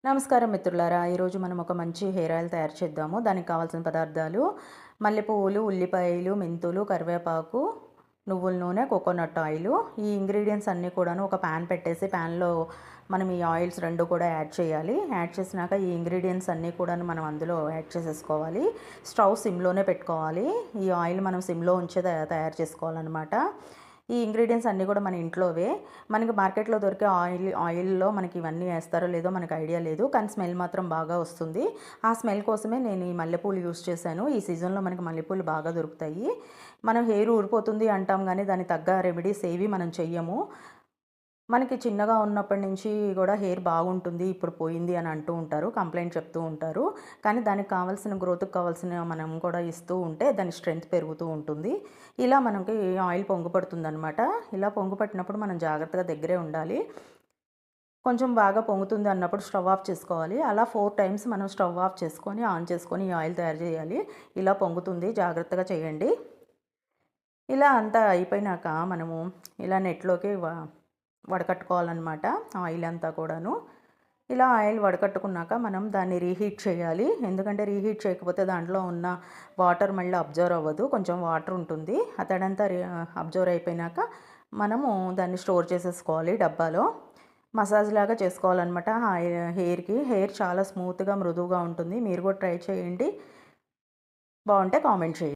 నమస్కారం మిత్రులారా, ఈరోజు మనం ఒక మంచి హెయిర్ ఆయిల్ తయారు చేద్దాము. దానికి కావాల్సిన పదార్థాలు మల్లెపువ్వులు, ఉల్లిపాయలు, మెంతులు, కరివేపాకు, నువ్వుల నూనె, కోకోనట్ ఆయిల్. ఈ ఇంగ్రీడియంట్స్ అన్నీ కూడాను ఒక ప్యాన్ పెట్టేసి ప్యాన్లో మనం ఈ ఆయిల్స్ రెండు కూడా యాడ్ చేయాలి. యాడ్ చేసినాక ఈ ఇంగ్రీడియంట్స్ అన్నీ కూడాను మనం అందులో యాడ్ చేసేసుకోవాలి. స్టవ్ సిమ్లోనే పెట్టుకోవాలి. ఈ ఆయిల్ మనం సిమ్లో ఉంచే తయారు చేసుకోవాలన్నమాట. ఈ ఇంగ్రీడియంట్స్ అన్నీ కూడా మన ఇంట్లోవే. మనకి మార్కెట్లో దొరికే ఆయిల్లో మనకి ఇవన్నీ వేస్తారో లేదో మనకు ఐడియా లేదు, కానీ స్మెల్ మాత్రం బాగా వస్తుంది. ఆ స్మెల్ కోసమే నేను ఈ మల్లెపూలు యూస్ చేశాను. ఈ సీజన్లో మనకి మల్లెపూలు బాగా దొరుకుతాయి. మనం హెయిర్ ఊరిపోతుంది అంటాం, కానీ దానికి తగ్గ రెమెడీస్ ఏవి మనం చెయ్యము. మనకి చిన్నగా ఉన్నప్పటి నుంచి కూడా హెయిర్ బాగుంటుంది, ఇప్పుడు పోయింది అని అంటూ ఉంటారు, కంప్లైంట్ చెప్తూ ఉంటారు. కానీ దానికి కావాల్సిన గ్రోత్కి కావాల్సిన మనం కూడా ఇస్తూ ఉంటే దాని స్ట్రెంగ్త్ పెరుగుతూ ఉంటుంది. ఇలా మనకి ఆయిల్ పొంగు పడుతుందనమాట. ఇలా పొంగు పట్టినప్పుడు మనం జాగ్రత్తగా దగ్గరే ఉండాలి. కొంచెం బాగా పొంగుతుంది అన్నప్పుడు స్టవ్ ఆఫ్ చేసుకోవాలి. అలా 4 టైమ్స్ మనం స్టవ్ ఆఫ్ చేసుకొని ఆన్ చేసుకొని ఈ ఆయిల్ తయారు చేయాలి. ఇలా పొంగుతుంది, జాగ్రత్తగా చేయండి. ఇలా అంతా అయిపోయినాక మనము ఇలా నెట్లోకి వడకట్టుకోవాలన్నమాట ఆయిల్ అంతా కూడాను. ఇలా ఆయిల్ వడకట్టుకున్నాక మనం దాన్ని రీహీట్ చేయాలి. ఎందుకంటే రీహీట్ చేయకపోతే దాంట్లో ఉన్న వాటర్ మళ్ళీ అబ్జర్వ్ అవ్వదు, కొంచెం వాటర్ ఉంటుంది. ఆ తడంతా అబ్జర్వ్ అయిపోయినాక మనము దాన్ని స్టోర్ చేసేసుకోవాలి డబ్బాలో. మసాజ్ లాగా చేసుకోవాలన్నమాట హెయిర్కి. హెయిర్ చాలా స్మూత్గా మృదువుగా ఉంటుంది. మీరు కూడా ట్రై చేయండి. బాగుంటే కామెంట్ చేయండి.